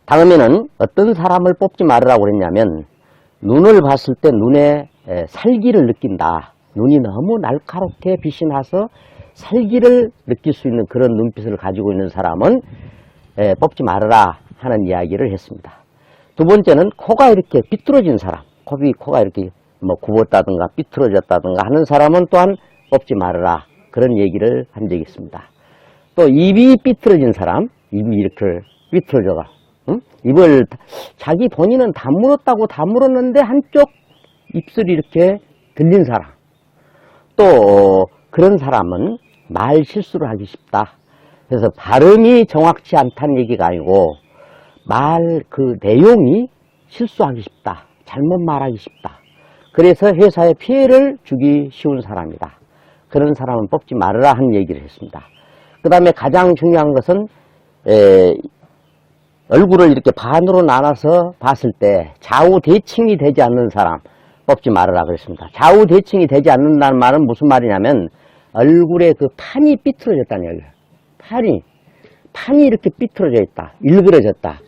다음에는 어떤 사람을 뽑지 말으라고 그랬냐면, 눈을 봤을 때 눈에 살기를 느낀다. 눈이 너무 날카롭게 빛이 나서 살기를 느낄 수 있는 그런 눈빛을 가지고 있는 사람은 뽑지 말아라 하는 이야기를 했습니다. 두 번째는 코가 이렇게 삐뚤어진 사람, 코가 이렇게 뭐 굽었다든가 삐뚤어졌다든가 하는 사람은 또한 뽑지 말아라, 그런 얘기를 한 적이 있습니다. 또 입이 삐뚤어진 사람, 입이 이렇게 삐뚤어져가, 입을 자기 본인은 다물었다고 다물었는데 한쪽 입술이 이렇게 들린 사람, 또 그런 사람은 말 실수를 하기 쉽다. 그래서 발음이 정확치 않다는 얘기가 아니고 말 그 내용이 실수하기 쉽다, 잘못 말하기 쉽다. 그래서 회사에 피해를 주기 쉬운 사람이다. 그런 사람은 뽑지 말아라 하는 얘기를 했습니다. 그 다음에 가장 중요한 것은 얼굴을 이렇게 반으로 나눠서 봤을 때 좌우 대칭이 되지 않는 사람 뽑지 말아라 그랬습니다. 좌우 대칭이 되지 않는다는 말은 무슨 말이냐면 얼굴에 그 판이 삐뚤어졌다는 얘기예요. 판이 이렇게 삐뚤어져 있다, 일그러졌다.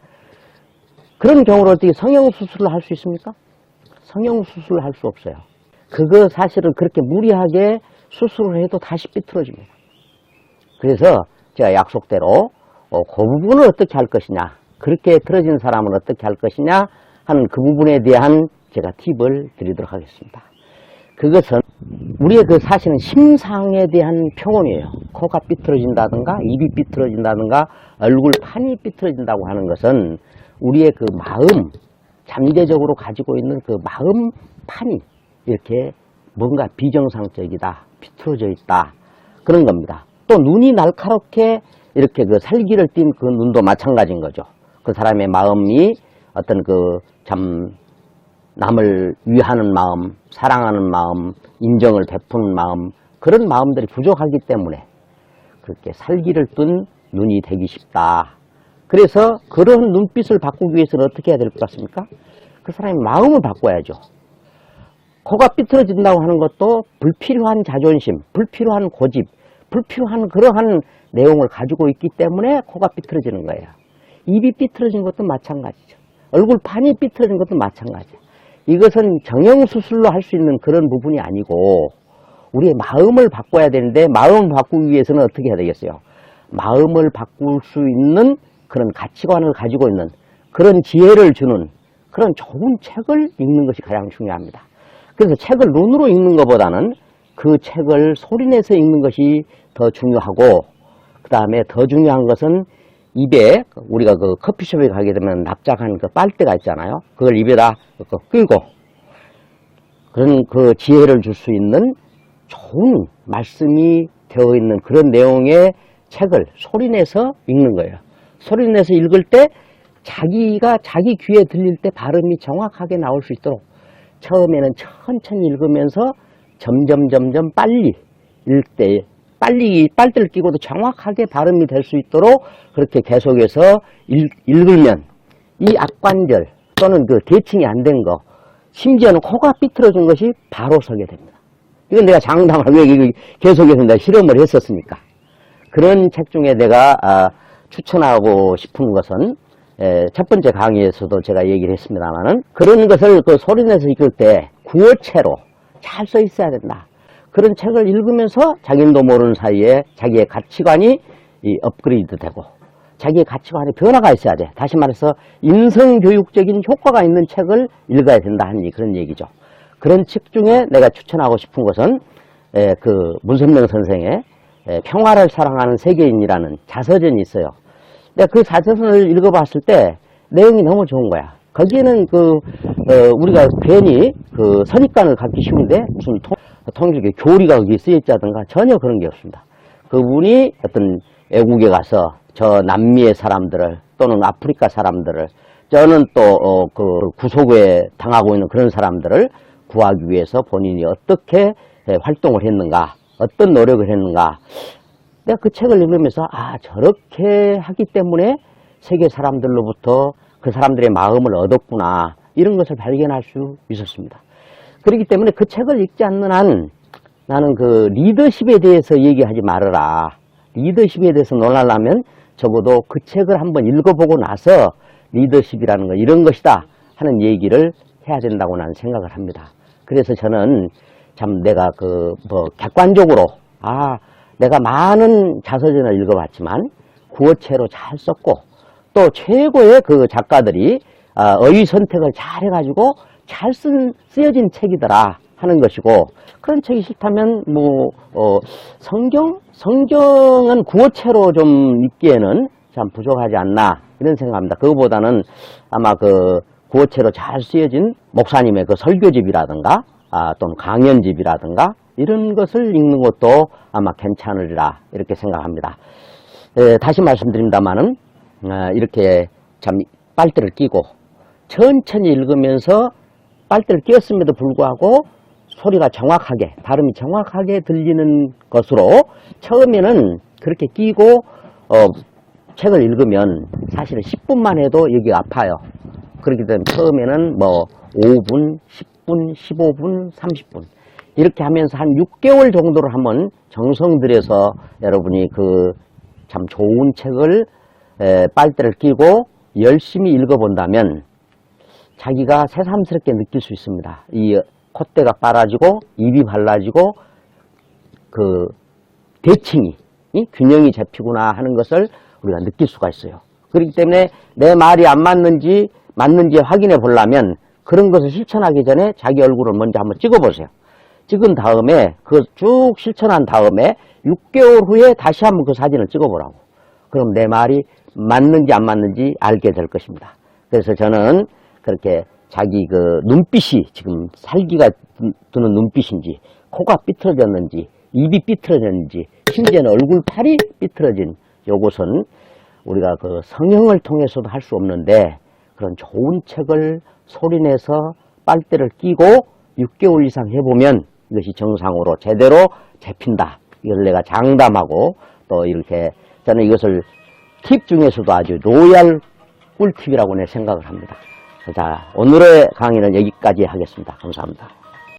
그런 경우를 어떻게 성형수술을 할 수 있습니까? 성형수술을 할 수 없어요. 그거 사실은 그렇게 무리하게 수술을 해도 다시 삐뚤어집니다. 그래서 제가 약속대로 그 부분을 어떻게 할 것이냐, 그렇게 틀어진 사람은 어떻게 할 것이냐 하는 그 부분에 대한 제가 팁을 드리도록 하겠습니다. 그것은 우리의 그 사실은 심상에 대한 표현이에요. 코가 삐뚤어진다든가 입이 삐뚤어진다든가 얼굴 판이 삐뚤어진다고 하는 것은 우리의 그 마음, 잠재적으로 가지고 있는 그 마음 판이 이렇게 뭔가 비정상적이다, 비틀어져 있다, 그런 겁니다. 또 눈이 날카롭게 이렇게 그 살기를 띤 그 눈도 마찬가지인 거죠. 그 사람의 마음이 어떤 그 참 남을 위하는 마음, 사랑하는 마음, 인정을 베푸는 마음, 그런 마음들이 부족하기 때문에 그렇게 살기를 뜬 눈이 되기 쉽다. 그래서 그런 눈빛을 바꾸기 위해서는 어떻게 해야 될 것 같습니까? 그 사람의 마음을 바꿔야죠. 코가 삐뚤어진다고 하는 것도 불필요한 자존심, 불필요한 고집, 불필요한 그러한 내용을 가지고 있기 때문에 코가 삐뚤어지는 거예요. 입이 삐뚤어진 것도 마찬가지죠. 얼굴 판이 삐뚤어진 것도 마찬가지예요. 이것은 정형수술로 할 수 있는 그런 부분이 아니고 우리의 마음을 바꿔야 되는데, 마음을 바꾸기 위해서는 어떻게 해야 되겠어요? 마음을 바꿀 수 있는 그런 가치관을 가지고 있는 그런 지혜를 주는 그런 좋은 책을 읽는 것이 가장 중요합니다. 그래서 책을 눈으로 읽는 것보다는 그 책을 소리내서 읽는 것이 더 중요하고, 그 다음에 더 중요한 것은 입에, 우리가 그 커피숍에 가게 되면 납작한 그 빨대가 있잖아요. 그걸 입에다 끌고 그런 그 지혜를 줄 수 있는 좋은 말씀이 되어 있는 그런 내용의 책을 소리내서 읽는 거예요. 소리내서 읽을 때 자기가 자기 귀에 들릴 때 발음이 정확하게 나올 수 있도록 처음에는 천천히 읽으면서 점점 빨리 읽을 때 빨대를 끼고도 정확하게 발음이 될 수 있도록 그렇게 계속해서 읽으면 이 악관절 또는 그 대칭이 안 된 거, 심지어는 코가 삐뚤어진 것이 바로 서게 됩니다. 이건 내가 장담을 왜 계속해서 내가 실험을 했었으니까. 그런 책 중에 내가 추천하고 싶은 것은 첫 번째 강의에서도 제가 얘기를 했습니다만은, 그런 것을 그 소리내서 읽을 때 구어체로 잘 써 있어야 된다. 그런 책을 읽으면서 자기도 모르는 사이에 자기의 가치관이 업그레이드 되고 자기의 가치관에 변화가 있어야 돼. 다시 말해서 인성교육적인 효과가 있는 책을 읽어야 된다 하는 그런 얘기죠. 그런 책 중에 내가 추천하고 싶은 것은 그 문선명 선생의 평화를 사랑하는 세계인이라는 자서전이 있어요. 내가 그 자서전을 읽어봤을 때 내용이 너무 좋은 거야. 거기에는 우리가 괜히 그 선입관을 갖기 쉬운데 무슨 통일교 교리가 거기에 쓰여있다든가 전혀 그런 게 없습니다. 그분이 어떤 외국에 가서 저 남미의 사람들을 또는 아프리카 사람들을, 저는 또 그 구속에 당하고 있는 그런 사람들을 구하기 위해서 본인이 어떻게 활동을 했는가, 어떤 노력을 했는가. 내가 그 책을 읽으면서 저렇게 하기 때문에 세계 사람들로부터 그 사람들의 마음을 얻었구나, 이런 것을 발견할 수 있었습니다. 그렇기 때문에 그 책을 읽지 않는 한 나는 그 리더십에 대해서 얘기하지 말아라. 리더십에 대해서 논하려면 적어도 그 책을 한번 읽어보고 나서 리더십이라는 거 이런 것이다 하는 얘기를 해야 된다고 나는 생각을 합니다. 그래서 저는 참 내가 객관적으로 내가 많은 자서전을 읽어봤지만 구어체로 잘 썼고 또 최고의 그 작가들이 어휘 선택을 잘 해가지고 잘 쓰여진 책이더라 하는 것이고, 그런 책이 싫다면 성경은 구어체로 좀 읽기에는 참 부족하지 않나 이런 생각합니다. 그거보다는 아마 구어체로 잘 쓰여진 목사님의 그 설교집이라든가 또는 강연집이라든가 이런 것을 읽는 것도 아마 괜찮으리라 이렇게 생각합니다. 다시 말씀드립니다만은 이렇게 참 빨대를 끼고 천천히 읽으면서 빨대를 끼었음에도 불구하고 소리가 정확하게, 발음이 정확하게 들리는 것으로 처음에는 그렇게 끼고 책을 읽으면 사실은 10분만 해도 여기가 아파요. 그렇기 때문에 처음에는 5분, 10분, 15분, 30분 이렇게 하면서 한 6개월 정도를 한번 정성 들여서 여러분이 참 좋은 책을 빨대를 끼고 열심히 읽어본다면 자기가 새삼스럽게 느낄 수 있습니다. 이 콧대가 빨아지고 입이 발라지고 대칭이 균형이 잡히구나 하는 것을 우리가 느낄 수가 있어요. 그렇기 때문에 내 말이 안 맞는지 확인해 보려면 그런 것을 실천하기 전에 자기 얼굴을 먼저 한번 찍어보세요. 찍은 다음에 쭉 실천한 다음에 6개월 후에 다시 한번 그 사진을 찍어보라고. 그럼 내 말이 맞는지 안 맞는지 알게 될 것입니다. 그래서 저는 그렇게 자기 눈빛이 지금 살기가 드는 눈빛인지, 코가 삐뚤어졌는지, 입이 삐뚤어졌는지, 심지어는 얼굴팔이 삐뚤어진 요것은 우리가 성형을 통해서도 할 수 없는데 그런 좋은 책을 소리내서 빨대를 끼고 6개월 이상 해보면 이것이 정상으로 제대로 잡힌다. 이걸 내가 장담하고 또 이렇게 저는 이것을 팁 중에서도 아주 로얄 꿀팁이라고 내 생각을 합니다. 자, 오늘의 강의는 여기까지 하겠습니다. 감사합니다.